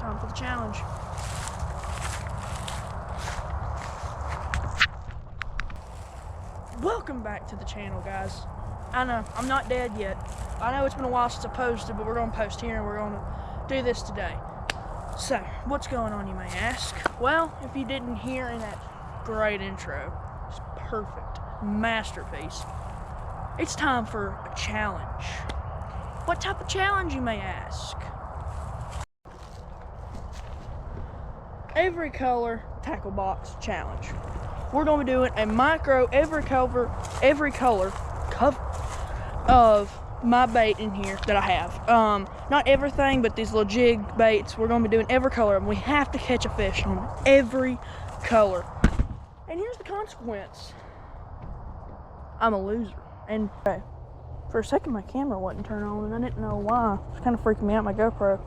Time for the challenge. Welcome back to the channel, guys. I know, I'm not dead yet. I know it's been a while since I posted, but we're going to post here and we're going to do this today. So, what's going on, you may ask? Well, if you didn't hear in that great intro, it's perfect, masterpiece. It's time for a challenge. What type of challenge, you may ask? Every color tackle box challenge. We're going to be doing a micro every color of my bait in here that I have. Not everything, but these little jig baits. We're going to be doing every color, and we have to catch a fish on every color. And here's the consequence. I'm a loser. And for a second, my camera wasn't turned on, and I didn't know why. It was kind of freaking me out. My GoPro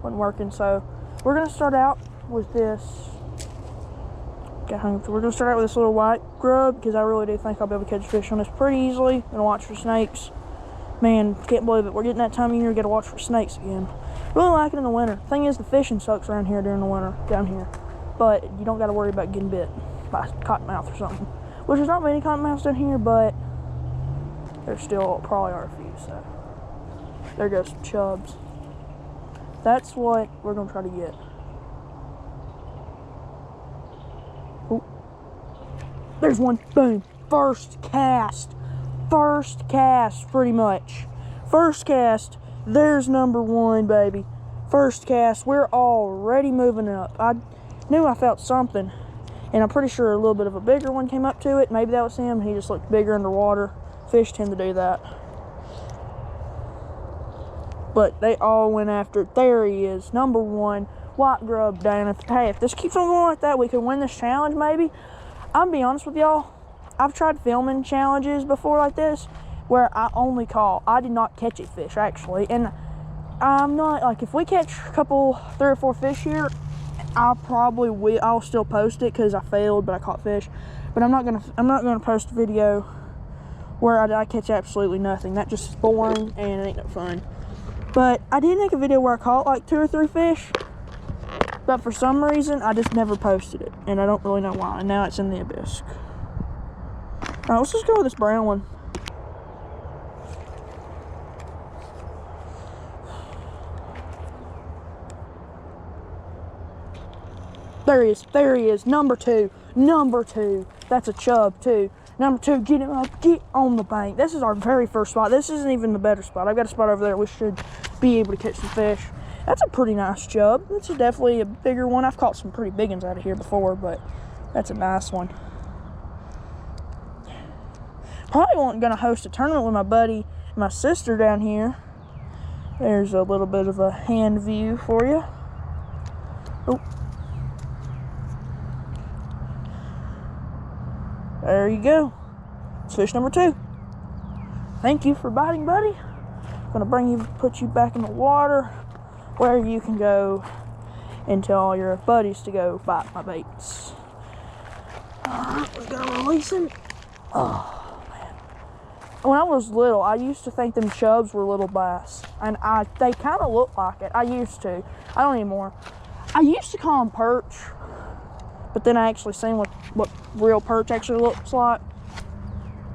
wasn't working, so we're going to start out with this. We're going to start out with this little white grub, because I really do think I'll be able to catch fish on this pretty easily. Gonna watch for snakes. Man, can't believe it. We're getting that time of year, gotta watch for snakes again. Really like it in the winter. Thing is, the fishing sucks around here during the winter, down here. But you don't gotta worry about getting bit by cottonmouth or something. Which there's not many cottonmouths down here, but there still probably are a few, so. There goes some chubs. That's what we're gonna try to get. Ooh. There's one, boom, first cast, pretty much. First cast, there's number one, baby. First cast, we're already moving up. I knew I felt something, and I'm pretty sure a little bit of a bigger one came up to it. Maybe that was him, he just looked bigger underwater. Fish tend to do that. But they all went after it. There he is, number one, white grub down. If this keeps on going like that, we could win this challenge, maybe. I'll be honest with y'all, I've tried filming challenges before like this where I only call. I did not catch a fish, actually. And I'm not, like, if we catch a couple, 3 or 4 fish here, I'll still post it because I failed, but I caught fish. But I'm not gonna post a video where I catch absolutely nothing. That just is boring and it ain't no fun. But I did make a video where I caught like 2 or 3 fish, but for some reason I just never posted it, and I don't really know why. And now it's in the abyss. Alright, let's just go with this brown one. There he is, number two, that's a chub too. Number 2, get him up, get on the bank. This is our very first spot. This isn't even the better spot. I've got a spot over there we should be able to catch some fish. That's a pretty nice chub. This is definitely a bigger one. I've caught some pretty big ones out of here before, but that's a nice one. Probably wasn't gonna host a tournament with my buddy and my sister down here. There's a little bit of a hand view for you. Oh. There you go. It's fish number 2. Thank you for biting, buddy. I'm gonna put you back in the water where you can go and tell all your buddies to go bite my baits. Alright, we're gonna release him. Oh, man. When I was little, I used to think them chubs were little bass. And they kind of look like it. I used to. I don't anymore. I used to call them perch. But then I actually seen what real perch actually looks like.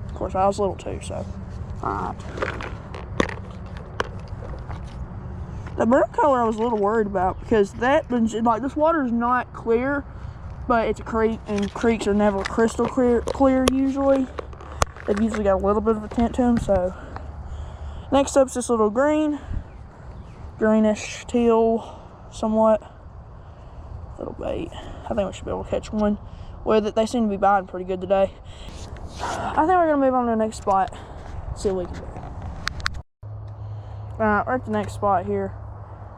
Of course, I was little too, so. Alright. The brown color I was a little worried about because this water is not clear, but it's a creek, and creeks are never crystal clear usually. They've usually got a little bit of a tint to them, so. Next up's this little greenish teal, somewhat. Little bait. I think we should be able to catch one with it. They seem to be biting pretty good today. I think we're going to move on to the next spot. See what we can do. Alright, we're at the next spot here.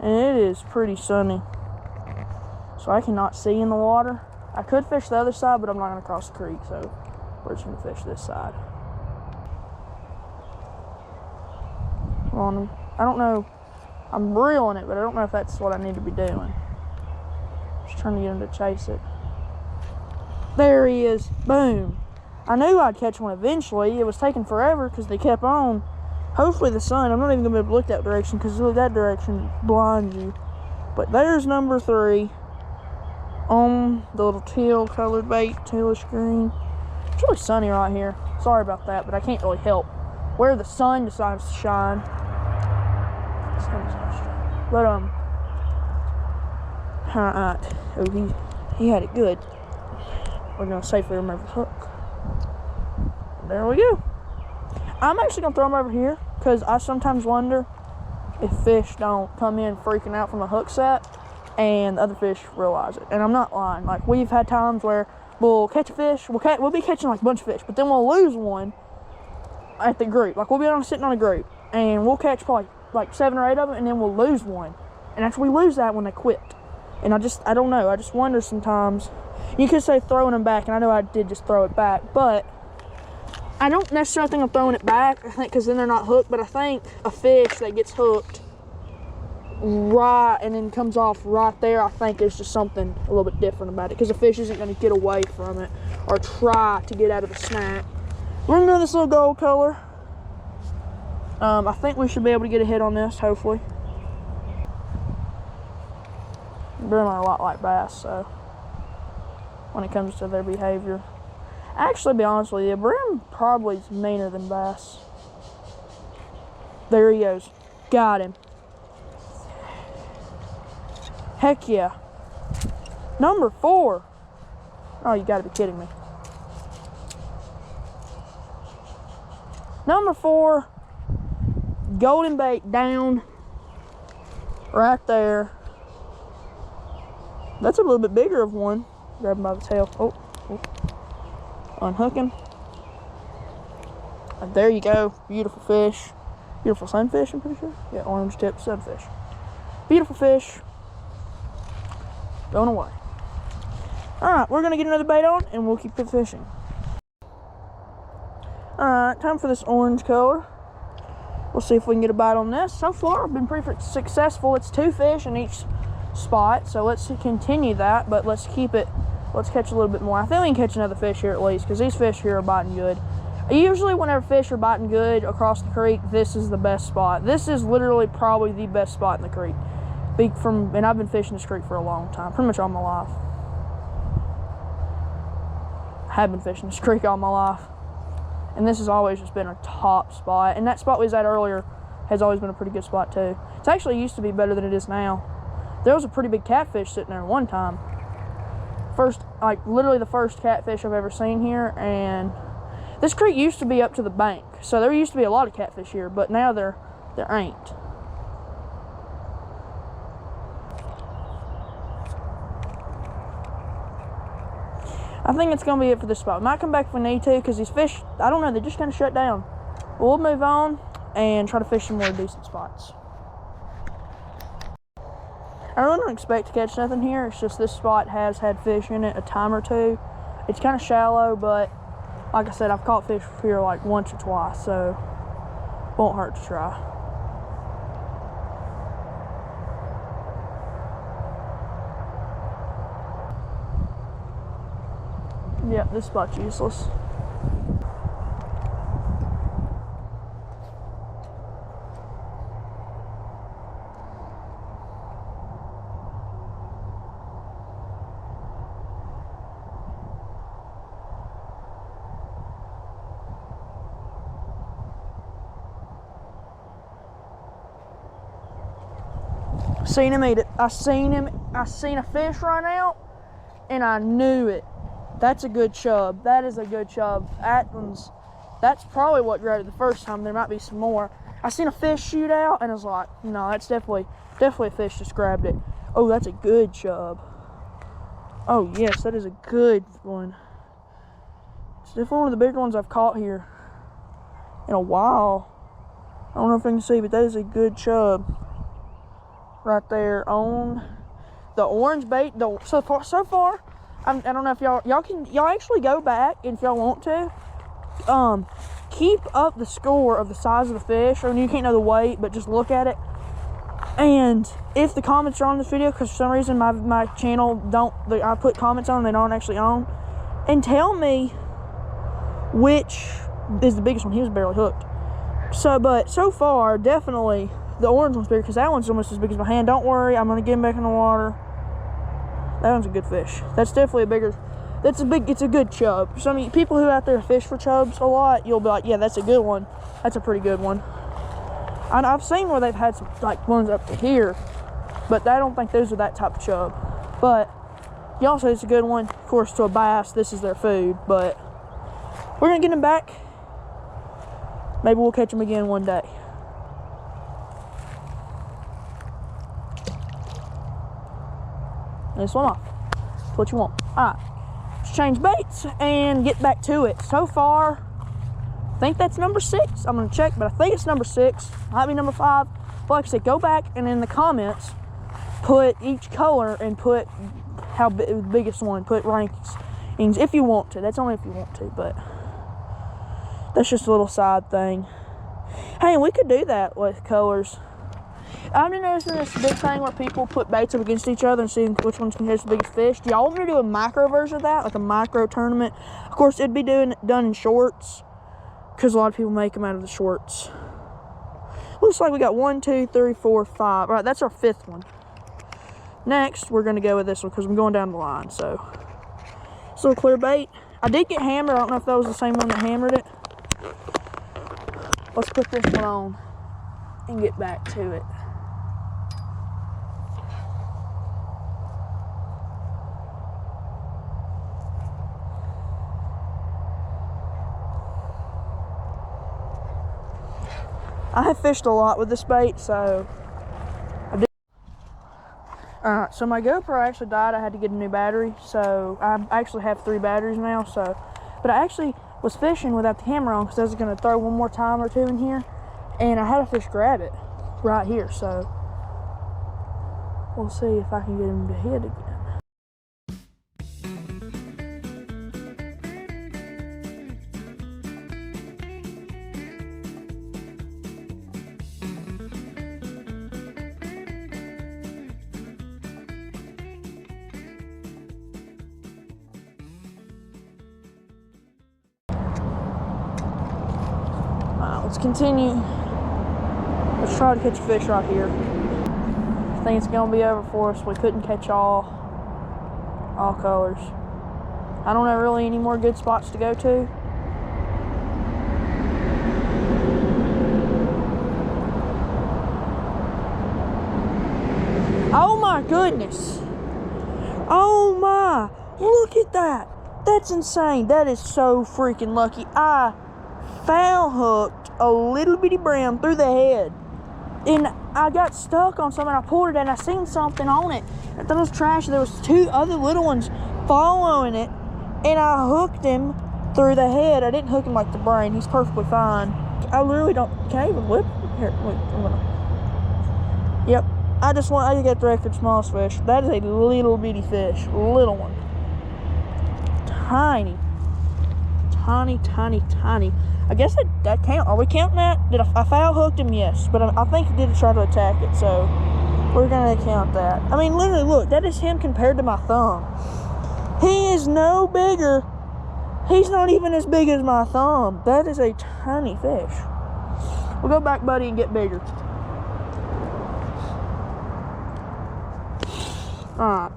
And it is pretty sunny. So I cannot see in the water. I could fish the other side, but I'm not going to cross the creek. So we're just going to fish this side. I don't know. I'm reeling it, but I don't know if that's what I need to be doing. Just trying to get him to chase it. There he is. Boom. I knew I'd catch one eventually. It was taking forever because they kept on. Hopefully the sun, I'm not even going to be able to look that direction because that direction blinds you. But there's number 3 on the little teal colored bait, tealish green. It's really sunny right here. Sorry about that, but I can't really help where the sun decides to shine. But alright. Oh, he had it good. We're gonna safely remove the hook. There we go. I'm actually gonna throw them over here because I sometimes wonder if fish don't come in freaking out from a hook set and the other fish realize it. And I'm not lying. Like, we've had times where we'll catch a fish, we'll be catching like a bunch of fish, but then we'll lose one at the group. Like, we'll be sitting on a group and we'll catch probably like 7 or 8 of them, and then we'll lose one. And actually we lose that when they quit. And I don't know. I just wonder sometimes. You could say throwing them back, and I know I did just throw it back, but I don't necessarily think I'm throwing it back. I think because then they're not hooked, but I think a fish that gets hooked right and then comes off right there, I think there's just something a little bit different about it, because the fish isn't going to get away from it or try to get out of the snack. We're going to do this little gold color. I think we should be able to get a hit on this, hopefully. Brim are a lot like bass, so when it comes to their behavior. Actually, to be honest with you, brim probably is meaner than bass. There he goes. Got him. Heck yeah. Number 4. Oh, you gotta be kidding me. Number 4. Golden bait down. Right there. That's a little bit bigger of one. Grab him by the tail. Oh. Unhooking. And there you go. Beautiful fish. Beautiful sunfish, I'm pretty sure. Yeah, orange tip sunfish. Beautiful fish. Going away. Alright, we're going to get another bait on and we'll keep fishing. Alright, time for this orange color. We'll see if we can get a bite on this. So far, I've been pretty successful. It's 2 fish in each spot, so let's continue that, but let's catch a little bit more. I think we can catch another fish here at least, because these fish here are biting good. Usually whenever fish are biting good across the creek, this is the best spot. This is literally probably the best spot in the creek. And I've been fishing this creek for a long time, pretty much all my life. I have been fishing this creek all my life. And this has always just been a top spot. And that spot we was at earlier has always been a pretty good spot too. It's actually used to be better than it is now. There was a pretty big catfish sitting there one time. Literally the first catfish I've ever seen here. And this creek used to be up to the bank. So there used to be a lot of catfish here, but now there ain't. I think it's going to be it for this spot. We might come back if we need to, because these fish, I don't know, they just kind of shut down. We'll move on and try to fish some more decent spots. I really don't expect to catch nothing here. It's just this spot has had fish in it a time or two. It's kind of shallow, but like I said, I've caught fish here like once or twice, so won't hurt to try. Yeah, this spot's useless. Seen him eat it. I seen a fish run out, and I knew it. That's a good chub. That is a good chub. That's probably what grabbed it the first time. There might be some more. I seen a fish shoot out, and I was like, no, that's definitely a fish just grabbed it. Oh, that's a good chub. Oh, yes, that is a good one. It's definitely one of the bigger ones I've caught here in a while. I don't know if I can see, but that is a good chub. Right there on the orange bait. So far, I don't know if y'all actually go back, and if y'all want to, keep up the score of the size of the fish. Or you can't know the weight, but just look at it. And if the comments are on this video, because for some reason my channel I put comments on, they don't actually on, and tell me which is the biggest one. He was barely hooked. But so far, definitely the orange one's bigger because that one's almost as big as my hand. Don't worry, I'm gonna get him back in the water. That one's a good fish. That's definitely a bigger, it's a good chub. So I mean, people who out there fish for chubs a lot, you'll be like, yeah, that's a good one. That's a pretty good one. And I've seen where they've had some like ones up to here, but I don't think those are that type of chub. But y'all say it's a good one. Of course, to a bass, this is their food, but we're gonna get them back. Maybe we'll catch them again one day. And swim off. That's what you want. Alright, let's change baits and get back to it. So far, I think that's number 6. I'm gonna check, but I think it's number 6. Might be number 5. But like I said, go back and in the comments, put each color and put how big, the biggest one, put rankings if you want to. That's only if you want to, but that's just a little side thing. Hey, we could do that with colors. I've been noticing this big thing where people put baits up against each other and seeing which ones can catch the biggest fish. Do y'all want me to do a micro version of that, like a micro tournament? Of course, it'd be done in shorts, because a lot of people make them out of the shorts. Looks like we got 1, 2, 3, 4, 5. All right, that's our 5th one. Next, we're gonna go with this one because I'm going down the line. So, this little clear bait. I did get hammered. I don't know if that was the same one that hammered it. Let's put this one on and get back to it. I have fished a lot with this bait, so I did. Alright, so my GoPro actually died. I had to get a new battery, so I actually have 3 batteries now. So, but I actually was fishing without the camera on because I was going to throw one more time or two in here, and I had a fish grab it right here. So we'll see if I can get him to hit again. Let's continue. Let's try to catch a fish right here. I think it's gonna be over for us. We couldn't catch all colors. I don't have really any more good spots to go to. Oh my goodness. Oh my, look at that. That's insane. That is so freaking lucky. I foul hooked a little bitty brown through the head, and I got stuck on something. I pulled it and I seen something on it. I thought it was trash. There was 2 other little ones following it, and I hooked him through the head. I didn't hook him like the brain. He's perfectly fine. I literally don't, can I even whip? Here, wait, I'm gonna. Yep, I just got the record smallest fish. That is a little bitty fish, little one. Tiny. Tiny, tiny, tiny. I guess that count. Are we counting that? Did I foul hooked him? Yes, but I think he did try to attack it, so we're gonna count that. I mean, literally, look, that is him compared to my thumb. He is no bigger. He's not even as big as my thumb. That is a tiny fish. We'll go back, buddy, and get bigger. All right.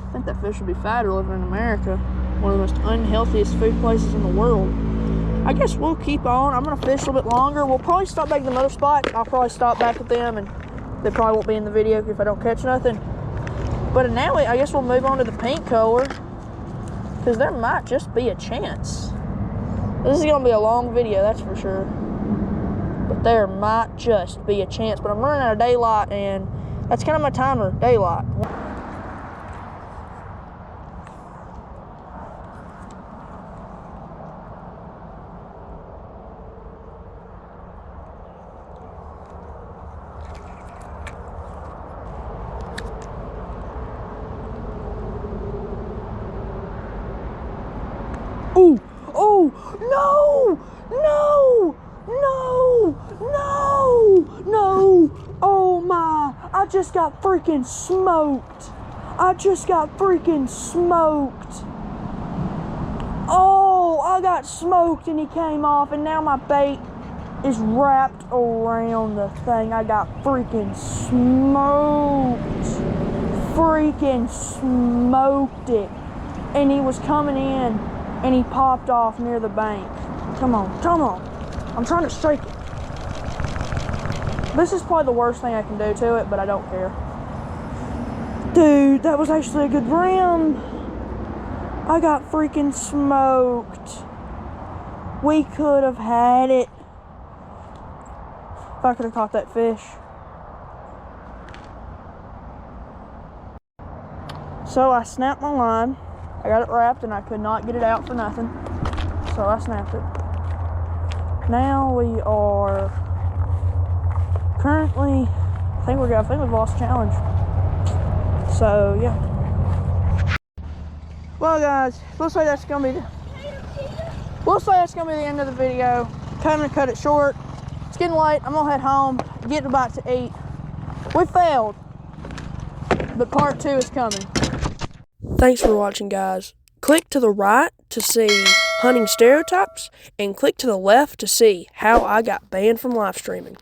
I think that fish would be fatter living in America. One of the most unhealthiest food places in the world. I guess we'll keep on. I'm gonna fish a little bit longer. We'll probably stop back at another spot. I'll probably stop back with them, and they probably won't be in the video if I don't catch nothing. But now I guess we'll move on to the pink color, because there might just be a chance. This is gonna be a long video, that's for sure. But there might just be a chance. But I'm running out of daylight, and that's kind of my timer, daylight. Oh, oh, no, no, no, no, no. Oh my, I just got freaking smoked. I just got freaking smoked. Oh, I got smoked and he came off, and now my bait is wrapped around the thing. I got freaking smoked. Freaking smoked it. And he was coming in and he popped off near the bank. Come on, come on. I'm trying to shake it. This is probably the worst thing I can do to it, but I don't care. Dude, that was actually a good brim. I got freaking smoked. We could have had it. If I could have caught that fish. So I snapped my line. I got it wrapped and I could not get it out for nothing. So I snapped it. Now we are currently, I think we've lost the challenge. So yeah. Well guys, looks like that's gonna be the end of the video. Time to cut it short. It's getting late. I'm gonna head home, get a bite to eat. We failed, but part 2 is coming. Thanks for watching, guys. Click to the right to see hunting stereotypes, and click to the left to see how I got banned from live streaming.